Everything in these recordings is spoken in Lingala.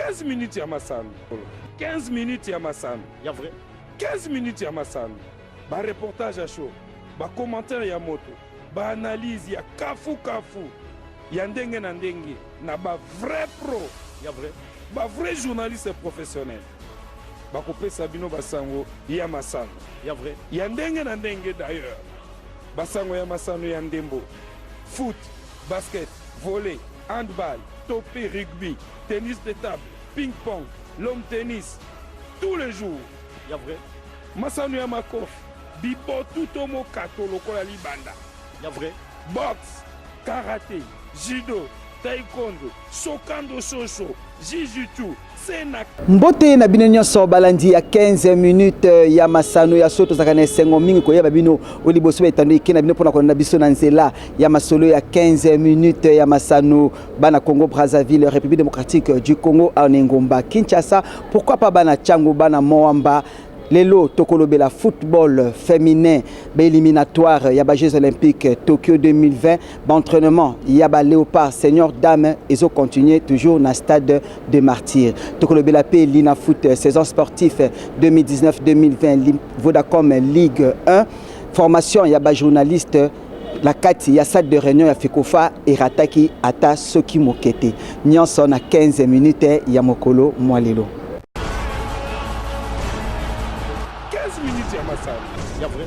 15 minutes ya masano. 15 minutes ya masano. Ya vrai. 15 minutes ya masano. Ba reportage à chaud. Ba commentaire ya moto. Ba analyse ya kafu. Ya ndenge na ndenge. Na ba vrai pro. Ya vrai. Ba vrai journaliste professionnel. Ba kopesa bino basango ya masano. Ya vrai. Ya ndenge na ndenge d'ailleurs. Basango ya masano ya ndembo. Foot, basket, volley, handball, topé, rugby, tennis de table, ping-pong, long tennis, tous les jours. Ya vrai. Masano ya makof, bibo tutomo kato lokola libanda. Ya vrai. Boxe, karaté, judo, taekwondo, sokando shosho, jiu-jitsu, senak. Mbote na bino nyonso balandi ya 15 minutes ya masano ya soto zakane sengo mingi ko yeba bino oliboso betando ikena bino pona konda biso na nzela ya masolo ya 15 minutes ya masano bana Congo Brazzaville République démocratique du Congo en Ngomba Kinshasa. Pourquoi pas bana Tchango bana Moamba Lelo Tokolobela football féminin éliminatoire Yaba Jeux Olympiques Tokyo 2020 entraînement Yaba Léopard Senior Dame ils ont continué toujours dans le stade de Martyrs. Tokolobela P Lina Foot saison sportive 2019-2020 Vodacom Ligue 1 formation Yaba journaliste la kati ya salle de réunion ya Fikofa et Rataki ata soki mokete nyonso na 15 minutes ya mokolo mwalelo. 15 minutes ya masano. Ya vrai.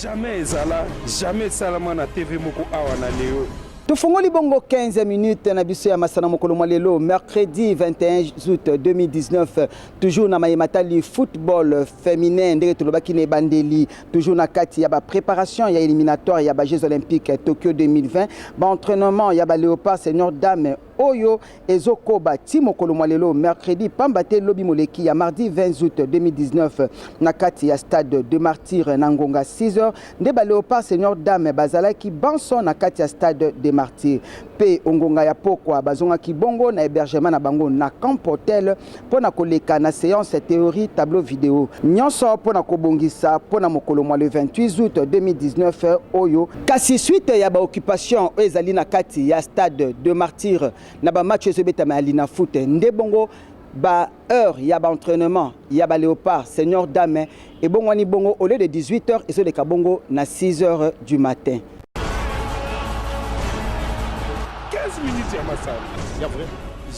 Jamais ezala, jamais salama na TV moko awa na leo. Tufungoli bongo 15 minutes na biso ya masana mokolo mwalelo mercredi 21 août 2019 toujours na mayematali football féminin ndenge tulobaki ne bandeli toujours na kati ya ba préparation ya éliminatoire ya ba Jeux Olympiques Tokyo 2020 ba entraînement ya ba Léopard Senior Dame Oyo ezokoba timokolo mwalelo mercredi pambate lobi moleki ya mardi 20 août 2019 na kati ya stade de Martyrs na Ngonga 6h nde ba Léopard Senior Dame bazalaki banso na kati ya stade de Martyrs pe ongonga ya pokwa bazonga kibongo na hébergement na bango na camp hotel pona koleka na séance théorie tableau vidéo nyonso pona kobongisa pona mokolo mwa le 28 août 2019 oyo kasi suite ya ba occupation ezali na kati ya stade de Martyrs na ba match ezobetama Lina Foot nde bongo ba heure ya ba entraînement ya ba Léopard Senior Dame et bongo ni bongo au lieu de 18h et de kabongo na 6h du matin. 15 minutes ya masano. Ya vrai.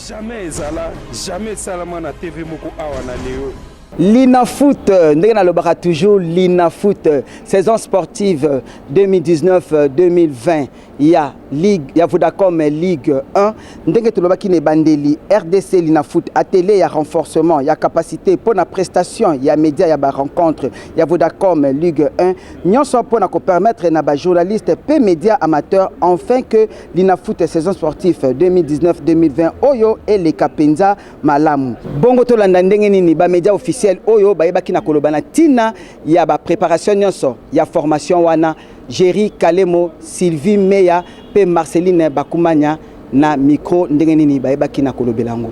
Jamais ezala, jamais salama na TV moko awa na leo. Lina Foot, ndenge na lobaka toujours Lina Foot, saison sportive 2019-2020, il y a Ligue, il y a Vodacom Ligue 1, ndenge tulobaki ne bandeli RDC Lina Foot, atelier, il y a renforcement, il y a capacité pour la prestation, il y a média, il y a rencontre, il y a Vodacom Ligue 1, nous sommes pour nous permettre à journalistes et médias amateurs enfin que Lina Foot saison sportive 2019-2020 Oyo et les Kapenza Malamu. Bongo to landa ndenge nini ba média officiel Oyo bayebaki na kolobana tina ya ba préparation nyonso ya formation wana Jerry Kalemo Sylvie Meya pe Marceline Bakumanya na micro ndenge nini bayebaki na kolobelango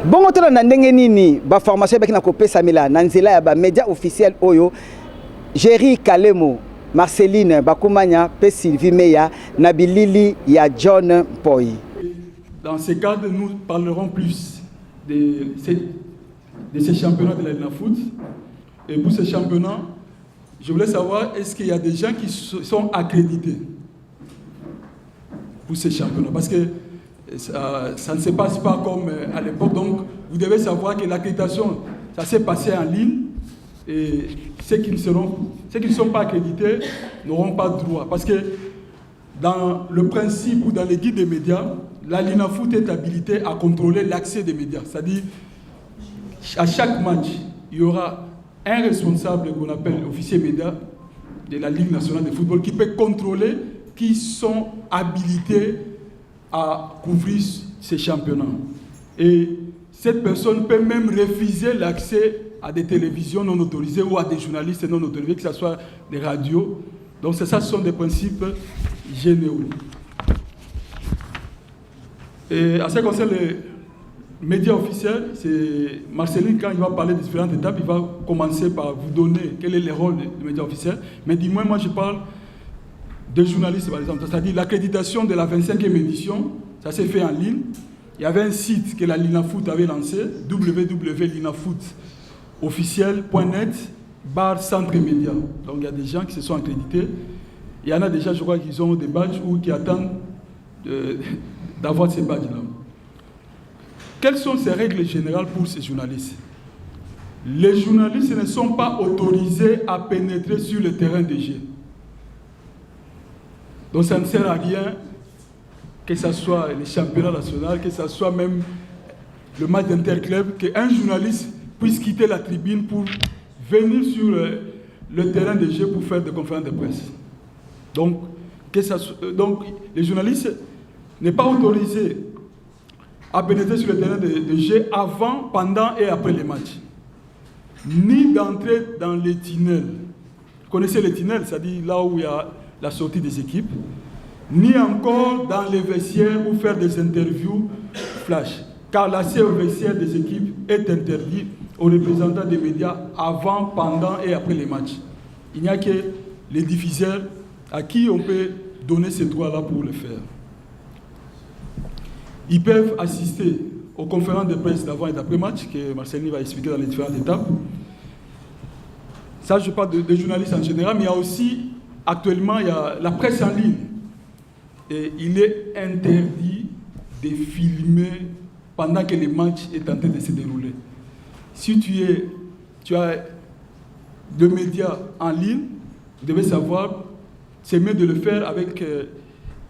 bongo to landa ndenge nini ba formation bayebaki na kopesa mila na nzela ya ba média officiel Oyo Jerry Kalemo Marceline Bakumanya pe Sylvie Meya na bilili ya John Poi. Dans ce cadre, nous parlerons plus de ces championnats de la Lina Foot. Et pour ces championnats, je voulais savoir, est-ce qu'il y a des gens qui sont accrédités pour ces championnats? Parce que ça ne se passe pas comme à l'époque. Donc, vous devez savoir que l'accréditation, ça s'est passé en ligne. Et ceux qui ne sont pas accrédités n'auront pas de droit. Parce que dans le principe ou dans les guides des médias, la Lina Foot est habilitée à contrôler l'accès des médias. C'est-à-dire, à chaque match, il y aura un responsable qu'on appelle officier média de la Ligue nationale de football qui peut contrôler qui sont habilités à couvrir ces championnats. Et cette personne peut même refuser l'accès à des télévisions non autorisées ou à des journalistes non autorisés, que ce soit des radios. Donc ça, ce sont des principes généraux. Et en ce qui concerne les médias officiels, c'est Marceline, quand il va parler des différentes étapes, il va commencer par vous donner quel est le rôle des médias officiels. Mais dis-moi, moi je parle de journalistes par exemple. C'est-à-dire l'accréditation de la 25e édition, ça s'est fait en ligne. il y avait un site que la Linafoot avait lancé, www.linafootofficiel.net/centre média. Donc il y a des gens qui se sont accrédités. Il y en a déjà, je crois, qui ont des badges ou qui attendent d'avoir ces badges-là. Quelles sont ces règles générales pour ces journalistes? Les journalistes ne sont pas autorisés à pénétrer sur le terrain de jeu. Donc ça ne sert à rien que ce soit le championnat national, que ce soit même le match d'interclub, qu'un journaliste puisse quitter la tribune pour venir sur le terrain de jeu pour faire des conférences de presse. Donc les journalistes n'est pas autorisé à pénétrer sur le terrain de jeu avant, pendant et après les matchs. Ni d'entrer dans les tunnels. Vous connaissez les tunnels, c'est-à-dire là où il y a la sortie des équipes. Ni encore dans les vestiaires ou faire des interviews flash. Car l'accès aux vestiaires des équipes est interdit aux représentants des médias avant, pendant et après les matchs. Il n'y a que les diffuseurs à qui on peut donner ces droits-là pour le faire. Ils peuvent assister aux conférences de presse d'avant et d'après-match, que Marcelini va expliquer dans les différentes étapes. Ça, je parle des journalistes en général, mais il y a aussi, actuellement, il y a la presse en ligne. Et il est interdit de filmer pendant que le match est en train de se dérouler. Si tu as des médias en ligne, vous devez savoir, c'est mieux de le faire avec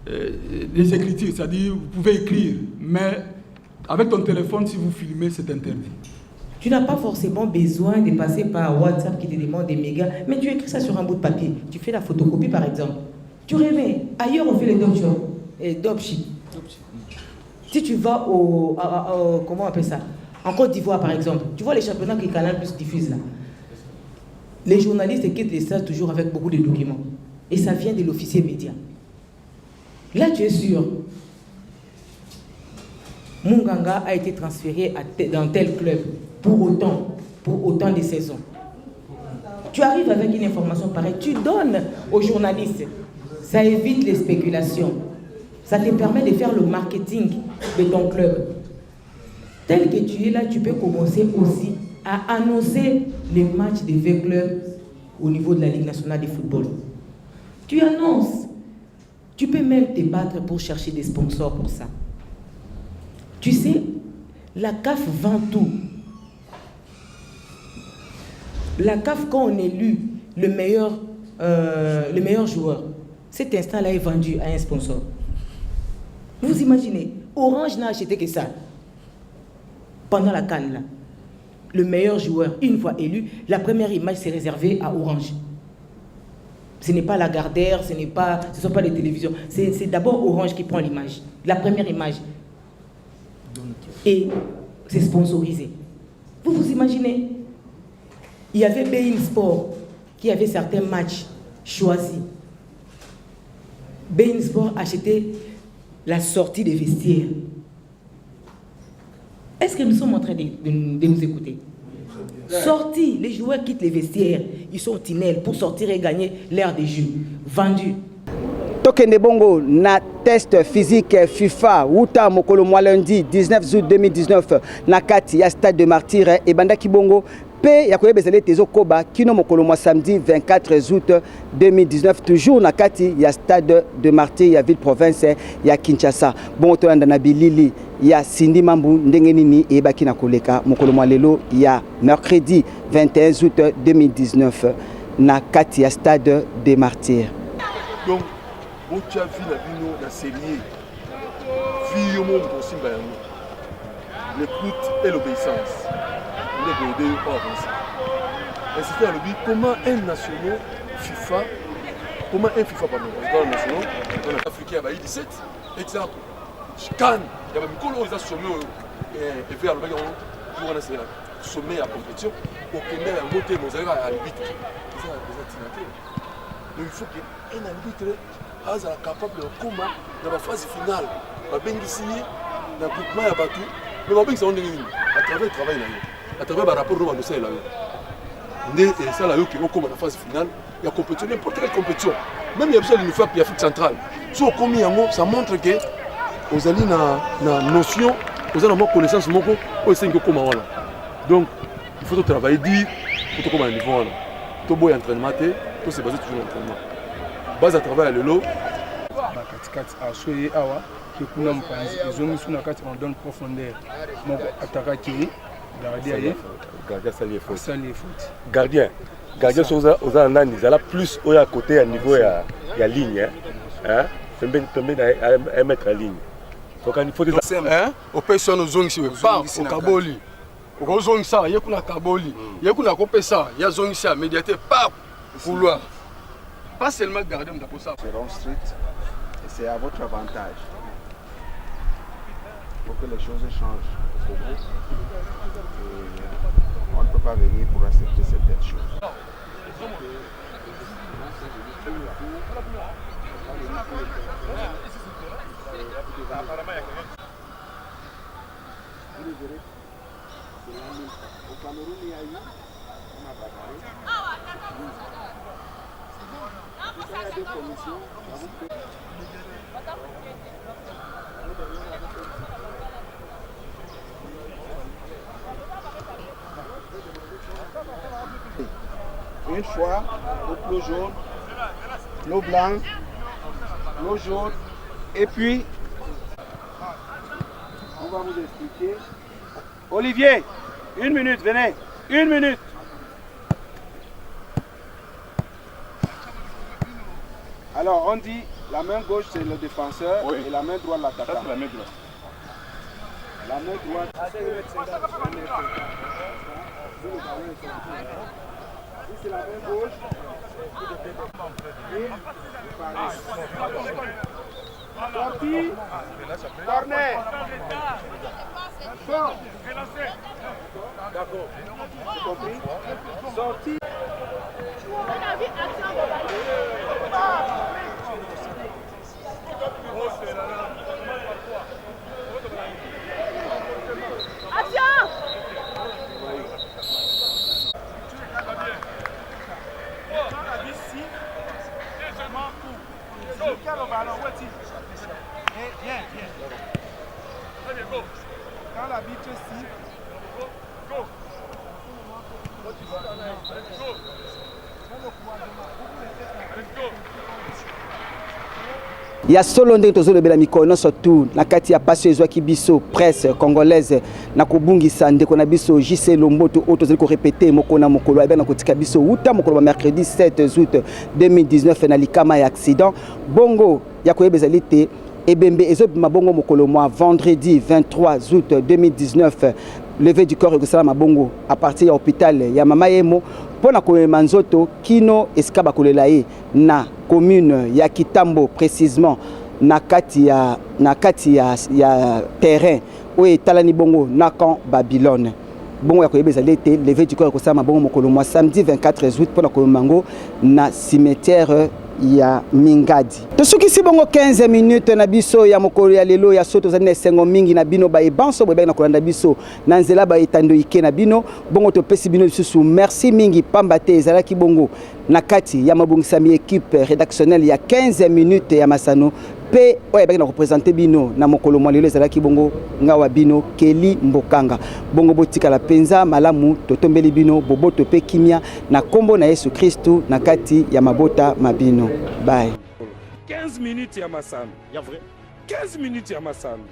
des écritures, c'est-à-dire vous pouvez écrire, mais avec ton téléphone, si vous filmez, c'est interdit. Tu n'as pas forcément besoin de passer par WhatsApp qui te demande des mégas, mais tu écris ça sur un bout de papier. Tu fais la photocopie par exemple. Tu remets. Ailleurs, on fait les dropships. Si tu vas comment on appelle ça? En Côte d'Ivoire par exemple, tu vois les championnats que Canal Plus diffuse là. Les journalistes quittent les salles toujours avec beaucoup de documents. Et ça vient de l'officier média. Là, tu es sûr. Munganga a été transféré dans tel club pour autant de saisons. Tu arrives avec une information pareille, tu donnes aux journalistes. Ça évite les spéculations. Ça te permet de faire le marketing de ton club. Tel que tu es là, tu peux commencer aussi à annoncer les matchs des 20 clubs au niveau de la Ligue nationale de football. Tu annonces. Tu peux même te battre pour chercher des sponsors pour ça. Tu sais, la CAF vend tout. La CAF, quand on élit le meilleur joueur, cet instant-là est vendu à un sponsor. Vous imaginez, Orange n'a acheté que ça. Pendant la CAN, là, le meilleur joueur, une fois élu, la première image s'est réservée à Orange. Ce n'est pas Lagardère, ce ne sont pas les télévisions. C'est d'abord Orange qui prend l'image, la première image. Et c'est sponsorisé. Vous vous imaginez? Il y avait Bein Sport qui avait certains matchs choisis. Bein Sport achetait la sortie des vestiaires. Est-ce que nous sommes en train de nous écouter? Sortis, les joueurs quittent les vestiaires, ils sont au tunnel pour sortir et gagner l'air des jeux. Vendus. Tokende bongo na test physique FIFA Wuta mokolo mwa lundi 19 août 2019 na kati ya stade de Martyrs et bandaki bongo pe ya koyebezele tezo koba kino mokolo mwa samedi 24 août 2019 toujours na kati ya stade de Martyrs ya ville province ya Kinshasa. Bon tolanda na bilili ya Sindi Mambu ndenge nini ebaki na koleka mokolo mwa lelo ya mercredi 21 août 2019 na kati ya stade de Martyrs. Donc tu as vu la vie la série, vie au monde aussi, l'écoute et l'obéissance. Et c'était à l'objet comment un national FIFA, pardon, national, africain a 17, exemple, Cannes, il y a même Colo, ils ont sommé et vers le pour un sommet à compétition, pour qu'il y ait un moté, nous arrivons à l'arbitre. Donc il faut qu'un arbitre soit capable de combattre dans la phase finale. Il va bien ici, dans le groupement, il y a battu. Mais il va bien se rendre à travers le travail, à travers le rapport de l'ONU. Et ça, là, qui est dans la phase finale, il y a compétition, n'importe quelle compétition. Même il y a besoin d'une Afrique centrale. Si on commet un mot, ça montre que vous avez une notion Vous avez une connaissance, donc il faut travailler dur pour tout comme niveau. Tout beau entraînement, tout c'est basé toujours sur l'entraînement. Base à travail à l'élo. On donne profondeur. Gardien, aux analyses, là plus au à côté à niveau il y a ligne, hein, à mettre à ligne. Donc il faut des hein, au personne aux zones ici, pas au Kaboli. Au zone ça, il y a qu'on a Kaboli, il y a qu'on a coupé ça, il y a zone ça, médiateur, pas couloir. Pas seulement gardien de ça. Seront stricts et c'est à votre avantage. Pour que les choses changent pour vous. Et on ne peut pas venir pour accepter certaines choses. Une fois, l'eau jaune, l'eau blanche, l'eau jaune, et puis on va vous expliquer. Olivier, 1 minute, venez, 1 minute. Alors on dit la main gauche c'est le défenseur et la main droite l'attaquant. La main droite. La main droite. C'est la main gauche. Sortie. Corner. Fort. D'accord. Vous compris? Sortie. Quand l'arbitre siffle, il y a solo ndenge tozolobela mikono surtout na kati ya passe ezwaki biso presse congolaise na kobungisa ndeko na biso JC Lomboto oyo tozali korepete moko na mokolo abe na kotika biso uta mokolo ba mercredi 7 août 2019 na likama ya accident bongo ya koyebezali te ebembe ezobima bongo mokolo mwa vendredi 23 août 2019 levé du corps ekosala mabongo à partir ya hôpital ya Mama Yemo pona komema nzoto kino esika bakolela ye na commune ya Kitambo précisément na kati ya terrain oyo etalani bongo na camp Babylone bongo ya koyebezali te levé du corps ekosala mabongo mokolo mwa samedi 24 août pona komema ngo na cimetière ya Mingadi. Tosukisi bongo 15 minutes na biso ya mokolo ya lelo ya soto zane sengo mingi na bino ba ebanso bobe na kolanda biso na nzela ba etando ike na bino bongo topesi bino susu merci mingi pamba te ezalaki bongo na kati ya mabongisami équipe rédactionnelle ya 15 minutes ya Masano pe oya baki na représenter bino na mokolo mwa lelo ezalaki bongo ngawa bino Kelly Mbokanga bongo botika la penza malamu totombeli bino boboto pe kimia na kombo na Yesu Kristo na kati ya mabota mabino bye 15 minutes ya Masano ya vrai 15 minutes ya Masano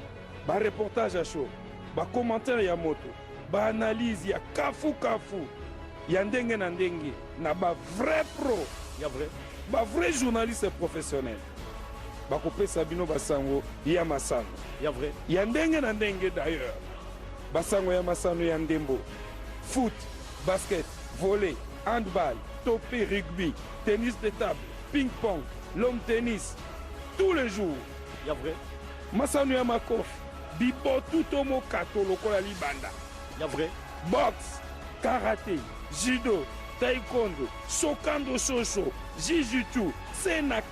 ba reportage à chaud ba commentaire ya moto ba analyse ya kafu ya ndenge na ndenge na ba vrai pro ya vrai ba vrai journaliste professionnel bakopesa bino basango ya Masano ya vrai ya ndenge na ndenge d'ailleurs basango ya Masano ya ndembo foot basket volley handball topé rugby tennis de table ping pong long tennis tous les jours ya vrai Masano ya makofi bibotu to mokato lokola libanda ya vrai boxe karaté judo taekwondo sokando shosho jiu-jitsu sena